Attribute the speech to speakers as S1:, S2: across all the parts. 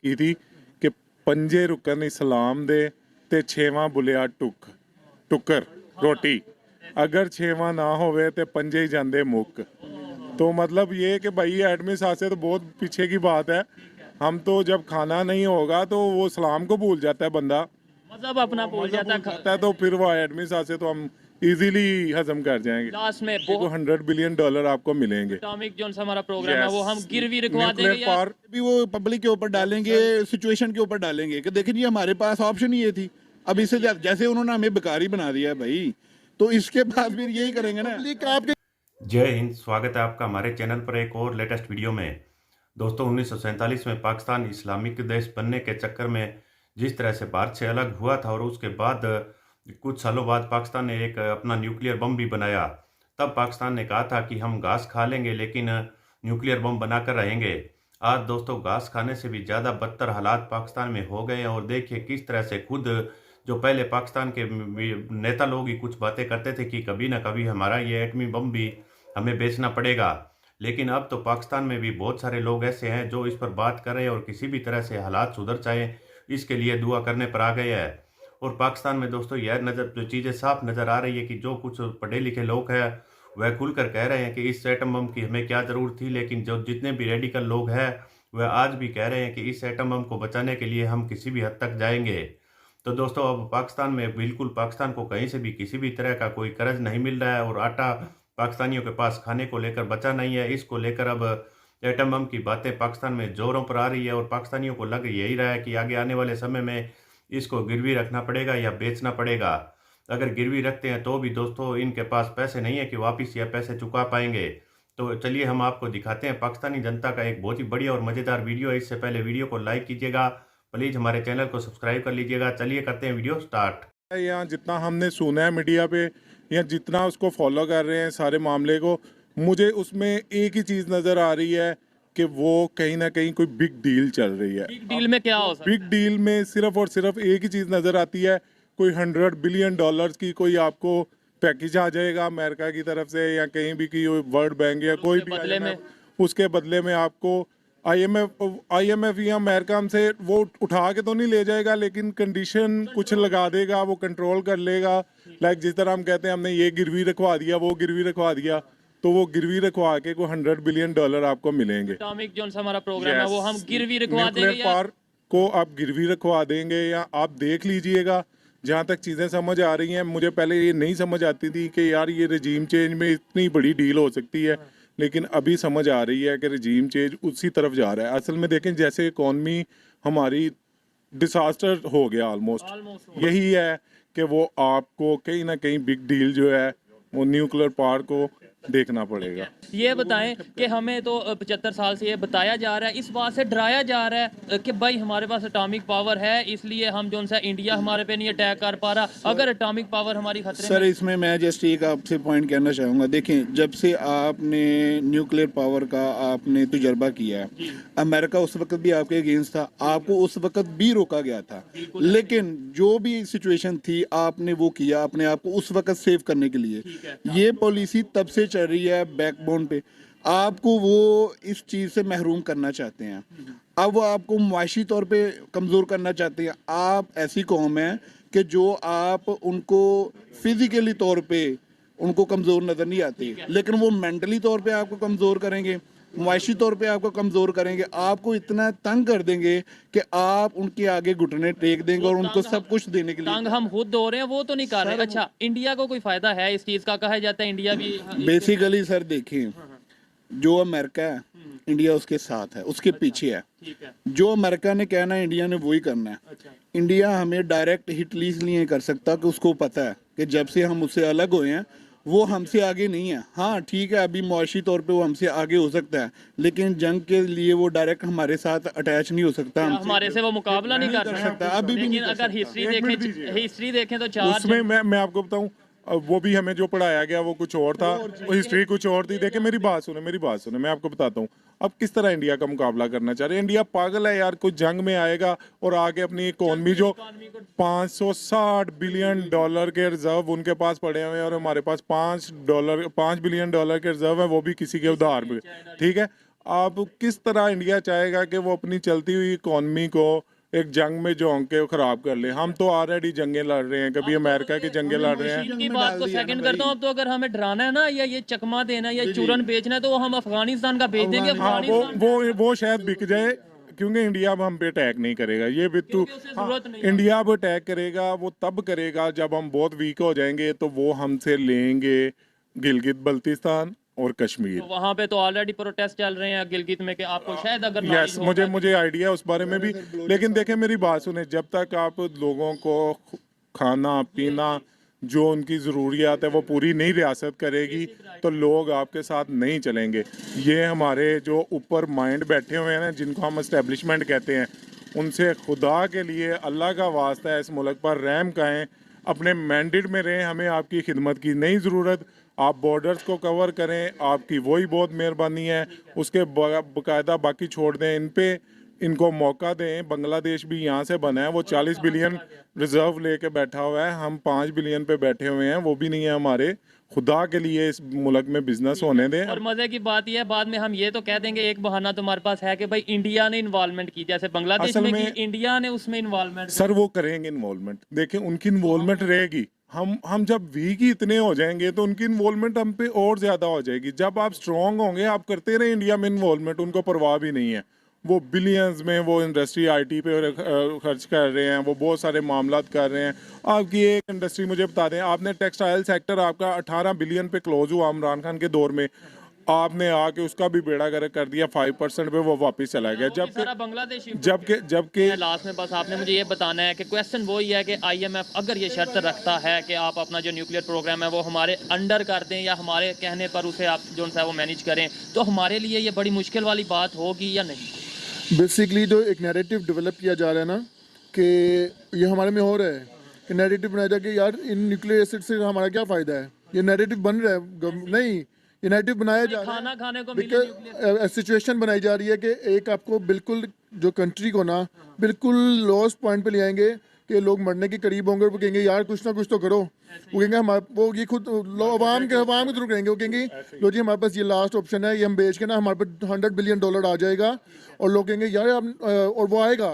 S1: की थी कि पंजे रुकन इस्लाम दे ते छेवां बुलिया टुकर रोटी, अगर छेवां ना होवे ते पंजे ही जांदे मुक। तो मतलब ये कि भाई एडमी साहब से तो बहुत पीछे की बात है। हम तो जब खाना नहीं होगा तो वो इस्लाम को भूल जाता है बंदा,
S2: मतलब अपना भूल जाता
S1: है तो फिर वो एडमी साहब से तो हम इजीली हजम कर जाएंगे।
S2: लास्ट में
S1: वो $100 बिलियन आपको मिलेंगे।
S2: एटॉमिक जो हमारा प्रोग्राम है वो हम गिरवी रखवा
S1: न्यूक्लियर
S2: देंगे या
S1: पावर
S3: भी वो पब्लिक के ऊपर डालेंगे, सिचुएशन के ऊपर डालेंगे कि देखिए जी हमारे पास ऑप्शन ही ये थी। अब इससे जैसे उन्होंने हमें बेकारी बना दिया है भाई, तो इसके बाद फिर यही करेंगे ना। पब्लिक आपके
S4: जय हिंद, स्वागत है आपका हमारे चैनल पर एक और लेटेस्ट वीडियो में। दोस्तों 1947 में पाकिस्तान इस्लामिक देश बनने के चक्कर में जिस तरह से भारत से अलग हुआ था और उसके बाद कुछ सालों बाद पाकिस्तान ने एक अपना न्यूक्लियर बम भी बनाया। तब पाकिस्तान ने कहा था कि हम घास खा लेंगे लेकिन न्यूक्लियर बम बनाकर रहेंगे। आज दोस्तों घास खाने से भी ज़्यादा बदतर हालात पाकिस्तान में हो गए हैं और देखिए किस तरह से खुद जो पहले पाकिस्तान के नेता लोग ही कुछ बातें करते थे कि कभी ना कभी हमारा ये एटमी बम भी हमें बेचना पड़ेगा, लेकिन अब तो पाकिस्तान में भी बहुत सारे लोग ऐसे हैं जो इस पर बात कर रहे हैं और किसी भी तरह से हालात सुधर जाए इसके लिए दुआ करने पर आ गए हैं। और पाकिस्तान में दोस्तों यह जो चीज़ें साफ नज़र आ रही है कि जो कुछ पढ़े लिखे लोग हैं वह खुलकर कह रहे हैं कि इस एटम बम की हमें क्या ज़रूरत थी, लेकिन जो जितने भी रेडिकल लोग हैं वह आज भी कह रहे हैं कि इस एटम बम को बचाने के लिए हम किसी भी हद तक जाएंगे। तो दोस्तों अब पाकिस्तान में बिल्कुल पाकिस्तान को कहीं से भी किसी भी तरह का कोई कर्ज नहीं मिल रहा है और आटा पाकिस्तानियों के पास खाने को लेकर बचा नहीं है। इसको लेकर अब एटम बम की बातें पाकिस्तान में जोरों पर आ रही है और पाकिस्तानियों को लग यही रहा है कि आगे आने वाले समय में इसको गिरवी रखना पड़ेगा या बेचना पड़ेगा। अगर गिरवी रखते हैं तो भी दोस्तों इनके पास पैसे नहीं है कि वापस यह पैसे चुका पाएंगे। तो चलिए हम आपको दिखाते हैं पाकिस्तानी जनता का एक बहुत ही बढ़िया और मज़ेदार वीडियो है। इससे पहले वीडियो को लाइक कीजिएगा, प्लीज़ हमारे चैनल को सब्सक्राइब कर लीजिएगा। चलिए करते हैं वीडियो स्टार्ट।
S1: या जितना हमने सुना है मीडिया पे या जितना उसको फॉलो कर रहे हैं सारे मामले को, मुझे उसमें एक ही चीज़ नज़र आ रही है कि वो कहीं ना कहीं कोई बिग डील चल रही है।
S2: बिग डील में क्या हो सकता
S1: बिग डील में सिर्फ और सिर्फ एक ही चीज़ नज़र आती है, कोई $100 बिलियन की कोई आपको पैकेज आ जाएगा अमेरिका की तरफ से या कहीं भी की वर्ल्ड बैंक या कोई भी
S2: बदले में
S1: उसके बदले में आपको IMF या अमेरिका हमसे वो उठा के तो नहीं ले जाएगा, लेकिन कंडीशन कुछ लगा देगा, वो कंट्रोल कर लेगा। लाइक जिस तरह हम कहते हैं हमने ये गिरवी रखवा दिया, वो गिरवी रखवा दिया, तो वो गिरवी रखवा के कोई $100 बिलियन आपको मिलेंगे।
S2: एटॉमिक जो हमारा प्रोग्राम है वो हम गिरवी रखवा
S1: न्यूक्लियर
S2: देंगे या
S1: पावर को आप गिरवी रखवा देंगे या आप देख लीजिएगा। जहाँ तक चीज़ें समझ आ रही हैं, मुझे पहले ये नहीं समझ आती थी कि यार ये रजीम चेंज में इतनी बड़ी डील हो सकती है, लेकिन अभी समझ आ रही है कि रजीम चेंज उसी तरफ जा रहा है। असल में देखें जैसे इकॉनमी हमारी डिसास्टर हो गया ऑलमोस्ट, यही है कि वो आपको कहीं ना कहीं बिग डील जो है वो न्यूक्लियर पावर को देखना पड़ेगा।
S2: ये बताएं कि हमें तो 75 साल से ये बताया जा रहा है, इस बात से डराया जा रहा है कि भाई हमारे पास एटॉमिक पावर है इसलिए हम जो सा इंडिया हमारे पे नहीं अटैक कर पा रहा। अगर एटॉमिक पावर हमारी खतरे
S3: सर
S2: में
S3: इसमें मैं जस्ट एक आपसे पॉइंट कहना चाहूँगा। देखें जब से आपने न्यूक्लियर पावर का आपने तजुर्बा किया है, अमेरिका उस वक्त भी आपके अगेंस्ट था, आपको उस वक्त भी रोका गया था, लेकिन जो भी सिचुएशन थी आपने वो किया अपने आप को उस वक्त सेव करने के लिए। ये पॉलिसी तब से चल रही है बैकबोन पे, आपको वो इस चीज़ से महरूम करना चाहते हैं। अब वो आपको मुआशी तौर पे कमज़ोर करना चाहते हैं। आप ऐसी कौम है कि जो आप उनको फिजिकली तौर पे उनको कमज़ोर नज़र नहीं आती, लेकिन वो मेंटली तौर पे आपको कमज़ोर करेंगे, मुआशी तौर पे आपको कमज़ोर करेंगे, आपको इतना तंग कर देंगे कि आप उनके आगे घुटने टेक देंगे और उनको सब कुछ देने के लिए।
S2: तंग हम खुद हो रहे हैं, वो तो नहीं कर रहे। अच्छा इंडिया को कोई फायदा है इस चीज का? कहा जाता है इंडिया भी
S3: बेसिकली सर देखें, जो अमेरिका है इंडिया उसके साथ है, उसके पीछे है। जो अमेरिका ने कहना है इंडिया ने वही करना है। इंडिया हमें डायरेक्ट हिट इसलिए नहीं कर सकता कि उसको पता है कि जब से हम उससे अलग हुए हैं वो हमसे आगे नहीं है। हाँ ठीक है, अभी मुआशी तौर पे वो हमसे आगे हो सकता है, लेकिन जंग के लिए वो डायरेक्ट हमारे साथ अटैच नहीं हो सकता।
S2: हमारे से वो मुकाबला नहीं कर
S3: सकता अभी भी।
S2: लेकिन अगर हिस्ट्री देखें तो चार
S1: उसमें मैं आपको बताऊं, वो भी हमें जो पढ़ाया गया वो कुछ और था, हिस्ट्री कुछ और थी। देखिए मेरी बात सुने, मैं आपको बताता हूँ अब किस तरह इंडिया का मुकाबला करना चाह रहे हैं। इंडिया पागल है यार, कोई जंग में आएगा और आगे अपनी इकोनॉमी जो $560 बिलियन के रिजर्व उनके पास पड़े हुए हैं और हमारे पास $5 बिलियन के रिजर्व है, वो भी किसी के उधार पे। ठीक है, आप किस तरह इंडिया चाहेगा कि वो अपनी चलती हुई इकॉनमी को एक जंग में झोंक के खराब कर ले? हम तो ऑलरेडी जंगें लड़ रहे हैं, कभी अमेरिका की जंगें लड़ रहे हैं।
S2: इनकी बात को सेकंड करता हूँ। अब तो अगर हमें डराना है ना, या ये चकमा देना है, या चूरन बेचना है, तो वो हम अफगानिस्तान का भेज देंगे।
S1: हाँ, वो शायद बिक जाए, क्योंकि इंडिया अब हम पे अटैक नहीं करेगा। ये बिट्टू,
S2: जरूरत नहीं।
S1: इंडिया अब अटैक करेगा वो तब करेगा जब हम बहुत वीक हो जाएंगे, तो वो हमसे लेंगे गिलगित बल्तिस्तान और कश्मीर।
S2: तो वहाँ पे तो ऑलरेडी प्रोटेस्ट चल रहे हैं गिलगित में, कि आपको शायद अगर
S1: यस,
S2: knowledge होगा
S1: मुझे आइडिया उस बारे में भी। लेकिन देखें, मेरी बात सुने, जब तक आप लोगों को खाना पीना जो उनकी ज़रूरियात है वो पूरी नहीं रियासत करेगी, तो लोग आपके साथ नहीं चलेंगे। ये हमारे जो ऊपर माइंड बैठे हुए हैं ना, जिनको हम एस्टेब्लिशमेंट कहते हैं, उनसे खुदा के लिए अल्लाह का वास्ता है इस मुल्क पर रहम करें, अपने मैंडेट में रहें। हमें आपकी खिदमत की नहीं ज़रूरत। आप बॉर्डर्स को कवर करें, आपकी वही बहुत मेहरबानी है। उसके बाकायदा बाकी छोड़ दें, इन पे इनको मौका दें। बांग्लादेश भी यहाँ से बना है, वो 40 बिलियन रिजर्व लेके बैठा हुआ है, हम 5 बिलियन पे बैठे हुए हैं, वो भी नहीं है हमारे। खुदा के लिए इस मुल्क में बिजनेस होने दें।
S2: और मजे की बात यह है, बाद में हम ये तो कह देंगे एक बहाना तुम्हारे पास है कि भाई इंडिया ने इन्वॉल्वमेंट की, जैसे बांग्लादेश
S1: असल
S2: में
S1: में-
S2: की, इंडिया ने उसमें इन्वॉल्वमेंट।
S1: सर वो करेंगे इन्वॉल्वमेंट, देखें उनकी इन्वॉल्वमेंट रहेगी। हम जब वीक ही इतने हो जाएंगे तो उनकी इन्वॉल्वमेंट हम पे और ज़्यादा हो जाएगी। जब आप स्ट्रांग होंगे, आप करते रहे इंडिया में इन्वॉल्वमेंट, उनको परवाह भी नहीं है। वो बिलियंस में वो इंडस्ट्री आईटी पे खर्च कर रहे हैं, वो बहुत सारे मामलात कर रहे हैं। आपकी एक इंडस्ट्री मुझे बता दें, आपने टेक्सटाइल सेक्टर आपका 18 बिलियन पे क्लोज हुआ इमरान खान के दौर में, आपने आके उसका भी बेड़ा गर्क कर दिया, 5% पे वो वापस चला गया।
S2: सारा बांग्लादेश
S1: जबकि
S2: लास्ट में बस आपने मुझे ये बताना है कि क्वेश्चन वही है कि आईएमएफ अगर ये शर्त रखता है कि आप अपना जो न्यूक्लियर प्रोग्राम है वो हमारे अंडर कर दें, या हमारे कहने पर उसे आप जो है वो मैनेज करें, तो हमारे लिए ये बड़ी मुश्किल वाली बात होगी या नहीं?
S5: बेसिकली जो एक नैरेटिव डेवलप किया जा रहा है ना, कि ये हमारे में हो रहा है कि नैरेटिव बनाया जाए कि यार इन न्यूक्लियर एसिड से हमारा क्या फ़ायदा है। ये नैरेटिव बन रहा है, नहीं, ये नैरेटिव बनाया जा रहा है।
S2: खाना खाने को
S5: बिकॉज सिचुएशन बनाई जा रही है कि एक आपको बिल्कुल जो कंट्री को ना बिल्कुल लॉस्ट पॉइंट पे ले आएंगे कि लोग मरने के करीब होंगे, वो कहेंगे यार कुछ ना कुछ तो करो। वो कहेंगे हम वो ये खुद अवाम के थ्रू करेंगे, वो कहेंगे लो जी हमारे पास ये लास्ट ऑप्शन है, ये हम बेच के ना हमारे पास $100 बिलियन आ जाएगा, और लोग कहेंगे यार और वो आएगा।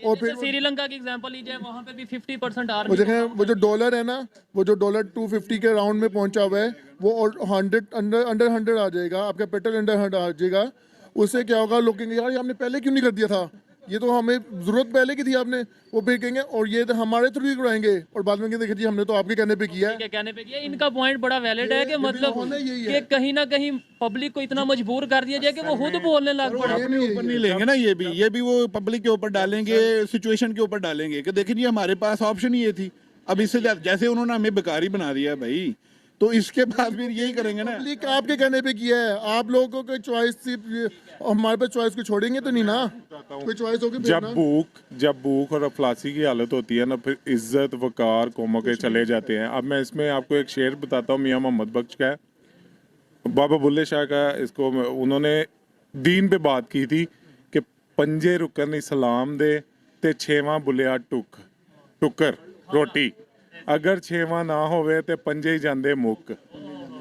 S5: और फिर
S2: श्रीलंका की एग्जांपल लीजिए, वहां पे भी 50%
S5: वो
S2: आर्मी।
S5: देखें, वो जो डॉलर है ना, वो जो डॉलर 250 के राउंड में पहुंचा हुआ है, वो और 100 अंडर 100 आ जाएगा, आपका पेट्रोल अंडर 100 आ जाएगा। उससे क्या होगा, लोग कहेंगे यार ये हमने पहले क्यों नहीं कर दिया था, ये तो हमें जरूरत पहले की थी आपने। वो फिर कहेंगे और ये तो हमारे थ्रू ही कराएंगे, और बाद में कहेंगे देखिए जी हमने तो आपके कहने पे किया है।
S2: के कहने पे किया। इनका पॉइंट बड़ा वैलिड है कि मतलब कि कहीं ना कहीं पब्लिक को इतना मजबूर कर दिया जाए कि वो खुद बोलने लग पड़ा।
S3: अपने ऊपर नहीं लेंगे ना, ये भी वो पब्लिक के ऊपर डालेंगे, सिचुएशन के ऊपर डालेंगे कि देखिए जी हमारे पास ऑप्शन ही ये थी। अब इससे जैसे उन्होंने हमें बेकारी बना दिया भाई, तो इसके बाद फिर यही करेंगे ना।
S5: पब्लिक आपके कहने पे किया है, आप लोगों को चॉइस हमारे पास चॉइस को छोड़ेंगे तो नहीं ना, कोई चॉइस होगी फिर ना।
S1: जब भूख और अफलासी की हालत होती है ना, फिर इज्जत वकार कौमों के चले जाते हैं। अब मैं इसमें आपको एक शेर बताता हूँ, मियाँ मोहम्मद बख्श का है, बाबा बुल्ले शाह का। इसको उन्होंने दीन पे बात की थी कि पंजे रुकन इस्लाम दे ते छेवां बुलिया टुकर रोटी, अगर छेवां ना होवे ते पंजे ही जांदे मुक।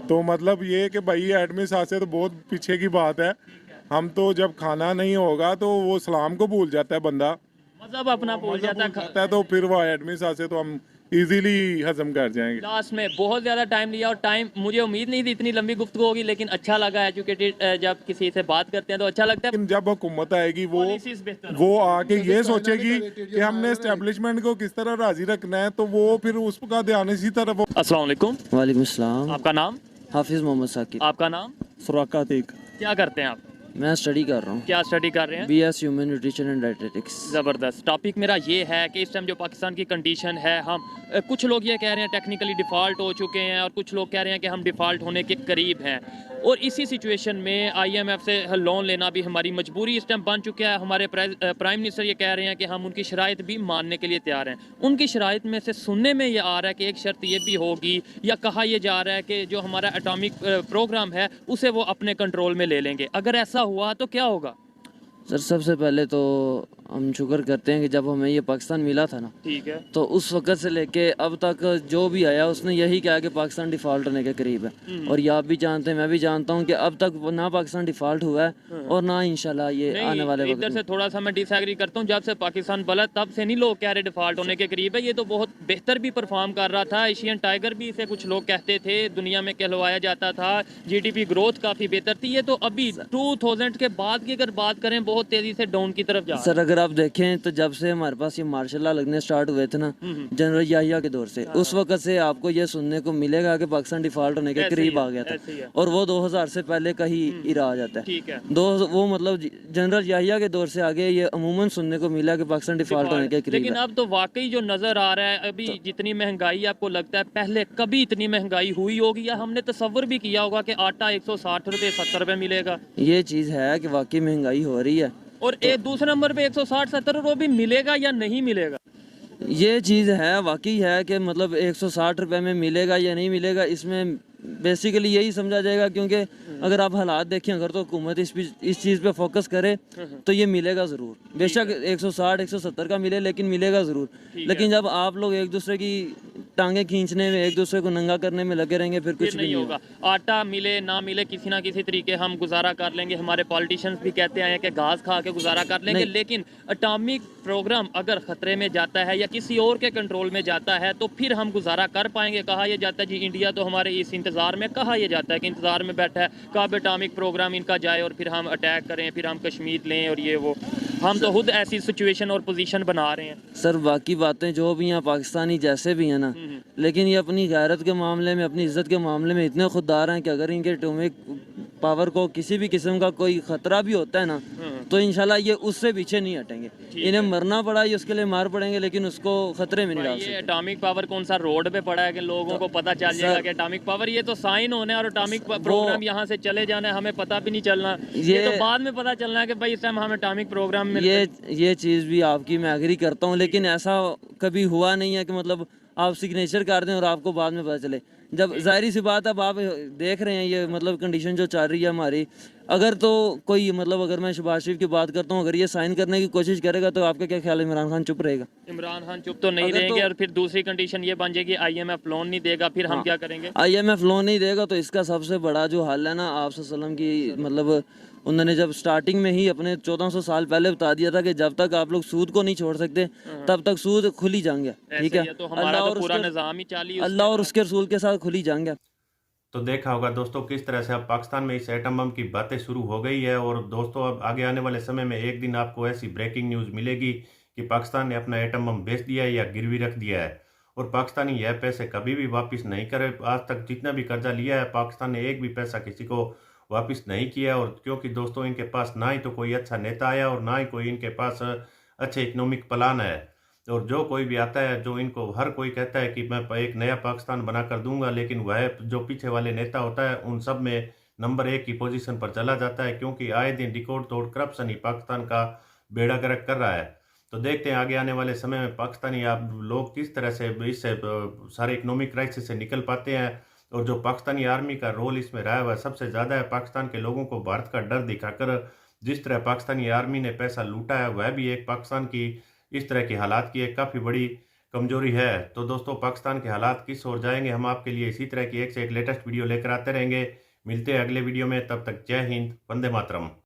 S1: तो मतलब ये कि भाई एडमी साथ से तो बहुत पीछे की बात है। हम तो जब खाना नहीं होगा तो वो सलाम को भूल जाता है बंदा,
S2: मजहब अपना भूल जाता है।
S1: तो फिर वो एडमी साथ से तो हम इजीली हजम कर जाएंगे।
S2: लास्ट में बहुत ज़्यादा टाइम लिया, और टाइम मुझे उम्मीद नहीं थी इतनी लंबी गुफ्तगू होगी, लेकिन अच्छा लगा। एजुकेटेड जब किसी से बात करते हैं तो अच्छा लगता है।
S1: लेकिन जब हुकूमत आएगी
S2: Policies बेहतर
S1: वो आके ये सोचेगी कि हमने एस्टेब्लिशमेंट को किस तरह राजी रखना है, तो वो फिर उसका ध्यान इसी तरफ।
S2: अस्सलाम वालेकुम।
S6: वालेकुम अस्सलाम।
S2: आपका नाम?
S6: हाफिज़ मोहम्मद साकिब।
S2: आपका नाम?
S7: फुराका अतीक।
S2: क्या करते हैं आप?
S6: मैं स्टडी कर रहा हूँ,
S2: क्या स्टडी कर रहे हैं?
S6: BS human nutrition and dietetics.
S2: ज़बरदस्त। टॉपिक मेरा ये है कि इस टाइम जो पाकिस्तान की कंडीशन है, हम कुछ लोग ये कह रहे हैं टेक्निकली डिफ़ॉल्ट हो चुके हैं, और कुछ लोग कह रहे हैं कि हम डिफ़ॉल्ट होने के करीब हैं। और इसी सिचुएशन में IMF से लोन लेना भी हमारी मजबूरी इस टाइम बन चुका है। हमारे प्राइम मिनिस्टर ये कह रहे हैं कि हम उनकी शराइत भी मानने के लिए तैयार हैं। उनकी शराइत में से सुनने में ये आ रहा है कि एक शर्त ये भी होगी, या कहा यह जा रहा है कि जो हमारा एटॉमिक प्रोग्राम है उसे वो अपने कंट्रोल में ले लेंगे। अगर ऐसा हुआ तो क्या होगा?
S6: सर सबसे पहले तो हम शुक्र करते हैं कि जब हमें ये पाकिस्तान मिला था ना,
S2: ठीक है।
S6: तो उस वक्त से लेके अब तक जो भी आया उसने यही कहा कि पाकिस्तान डिफ़ॉल्ट होने के करीब है। और ये आप भी जानते हैं, मैं भी जानता हूँ कि अब तक ना पाकिस्तान डिफ़ॉल्ट हुआ है और ना इंशाल्लाह ये आने वाले
S2: नहीं,
S6: वक्त
S2: इधर
S6: में।
S2: से थोड़ा सा मैं डिसएग्री करता हूँ। जब से पाकिस्तान बला तब से नहीं लोग कह रहे डिफॉल्ट होने के करीब है। ये तो बहुत बेहतर भी परफॉर्म कर रहा था। एशियन टाइगर भी इसे कुछ लोग कहते थे, दुनिया में कहलवाया जाता था। जीडीपी ग्रोथ काफ़ी बेहतर थी। ये तो अभी 2000 के बाद की अगर बात करें बहुत तेज़ी से डाउन की तरफ जा रहा है।
S6: सर अगर आप देखें तो जब से हमारे पास ये मार्शल लॉ लगने स्टार्ट हुए थे ना, जनरल याहिया के दौर से, उस वक्त से आपको ये सुनने को मिलेगा कि पाकिस्तान डिफ़ॉल्ट होने के
S2: ऐसे ही
S6: करीब
S2: है,
S6: आ गया
S2: ऐसे ही है।
S6: था। और वो 2000 से पहले का ही इरा आ जाता है।
S2: ठीक है।
S6: वो मतलब जनरल याहिया के दौर से आगे ये अमूमन सुनने को मिला कि पाकिस्तान डिफ़ॉल्ट होने के करीब
S2: लेकिन
S6: है।
S2: अब तो वाकई जो नज़र आ रहा है अभी जितनी महंगाई आपको लगता है पहले कभी इतनी महंगाई हुई होगी या हमने तसव्वुर भी किया होगा कि आटा 160 रुपये 70 रुपये मिलेगा।
S6: ये चीज़ है कि वाकई महंगाई हो रही है।
S2: और एक दूसरे नंबर पे 160-70 रुपये भी मिलेगा या नहीं मिलेगा।
S6: ये चीज़ है, वाकई है कि मतलब 160 रुपये में मिलेगा या नहीं मिलेगा, इसमें बेसिकली यही समझा जाएगा। क्योंकि अगर आप हालात देखें, अगर तो हुकूमत इस चीज़ पे फोकस करे तो ये मिलेगा ज़रूर। बेशक 160 170 का मिले, लेकिन मिलेगा ज़रूर। लेकिन जब आप लोग एक दूसरे की टांगे खींचने में, एक दूसरे को नंगा करने में लगे रहेंगे, फिर कुछ
S2: फिर
S6: भी
S2: नहीं होगा। आटा मिले ना मिले किसी ना किसी तरीके हम गुजारा कर लेंगे। हमारे पॉलिटिशियंस भी कहते हैं कि घास खा के गुजारा कर लेंगे। लेकिन एटॉमिक प्रोग्राम अगर खतरे में जाता है या किसी और के कंट्रोल में जाता है तो फिर हम गुजारा कर पाएंगे। कहा यह जाता है जी इंडिया तो हमारे इस इंतज़ार में, कहा यह जाता है कि इंतज़ार में बैठा है कब एटॉमिक प्रोग्राम इनका जाए और फिर हम अटैक करें, फिर हम कश्मीर लें और ये वो। हम तो खुद ऐसी सिचुएशन और पोजीशन बना रहे हैं।
S6: सर बाकी बातें जो भी हैं, पाकिस्तानी जैसे भी हैं ना, लेकिन ये अपनी गैरत के मामले में, अपनी इज्जत के मामले में इतने खुददार हैं कि अगर इनके एटॉमिक पावर को किसी भी किस्म का कोई खतरा भी होता है ना, तो इंशाल्लाह ये उससे पीछे नहीं हटेंगे। इन्हें मरना पड़ा ये उसके लिए मार पड़ेंगे, लेकिन उसको खतरे में नहीं डाल
S2: ये
S6: सकते।
S2: एटॉमिक पावर कौन सा रोड पे पड़ा है कि लोगों को पता चल जाएगा कि एटॉमिक पावर, ये तो साइन होना है और एटॉमिक प्रोग्राम यहाँ से चले जाना है, हमें पता भी नहीं चलना। ये तो बाद में पता चलना है कि भाई इस टाइम हम एटॉमिक प्रोग्राम में।
S6: ये चीज़ भी आपकी मैं एग्री करता हूँ, लेकिन ऐसा कभी हुआ नहीं है कि मतलब आप सिग्नेचर कर दें और आपको बाद में पता चले। जब जाहिर सी बात, अब आप देख रहे हैं ये मतलब कंडीशन जो चल रही है हमारी, अगर तो कोई मतलब अगर मैं शहबाज शरीफ की बात करता हूँ, अगर ये साइन करने की कोशिश करेगा तो आपका क्या ख्याल है, इमरान खान चुप रहेगा?
S2: इमरान खान चुप तो नहीं रहेंगे। और फिर दूसरी कंडीशन ये बन जाएगी IMF लोन नहीं देगा, फिर हम क्या करेंगे?
S6: IMF लोन नहीं देगा तो इसका सबसे बड़ा जो हल है ना, आप सल्लम की मतलब उन्होंने जब स्टार्टिंग में ही अपने 1400 साल पहले बता दिया था कि जब तक आप लोग सूद को नहीं छोड़ सकते तब तक सूद खुली जाएंगे। ठीक है,
S2: तो हमारा तो पूरा निज़ाम ही चाली
S6: अल्लाह और उसके रसूल के साथ खुली जाएंगे।
S4: तो देखा होगा दोस्तों किस तरह से अब पाकिस्तान में इस एटम बम की बातें शुरू हो गई है। और दोस्तों अब आगे आने वाले समय में एक दिन आपको ऐसी ब्रेकिंग न्यूज़ मिलेगी कि पाकिस्तान ने अपना एटम बम बेच दिया है या गिरवी रख दिया है और पाकिस्तानी यह पैसे कभी भी वापस नहीं करे। आज तक जितना भी कर्जा लिया है पाकिस्तान ने एक भी पैसा किसी को वापस नहीं किया। और क्योंकि दोस्तों इनके पास ना ही तो कोई अच्छा नेता आया और ना ही कोई इनके पास अच्छे इकोनॉमिक प्लान है। और जो कोई भी आता है, जो इनको हर कोई कहता है कि मैं एक नया पाकिस्तान बना कर दूंगा, लेकिन वह जो पीछे वाले नेता होता है उन सब में नंबर 1 की पोजीशन पर चला जाता है। क्योंकि आए दिन रिकॉर्ड तोड़ करप्शन ही पाकिस्तान का बेड़ा गर्क कर रहा है। तो देखते हैं आगे आने वाले समय में पाकिस्तानी आप लोग किस तरह से इससे सारे इकोनॉमिक क्राइसिस से निकल पाते हैं। और जो पाकिस्तानी आर्मी का रोल इसमें रहा है वह सबसे ज़्यादा है। पाकिस्तान के लोगों को भारत का डर दिखाकर जिस तरह पाकिस्तानी आर्मी ने पैसा लूटा है, वह भी एक पाकिस्तान की इस तरह के हालात की एक काफ़ी बड़ी कमजोरी है। तो दोस्तों पाकिस्तान के हालात किस ओर जाएंगे, हम आपके लिए इसी तरह की एक से एक लेटेस्ट वीडियो लेकर आते रहेंगे। मिलते हैं अगले वीडियो में, तब तक जय हिंद, वंदे मातरम।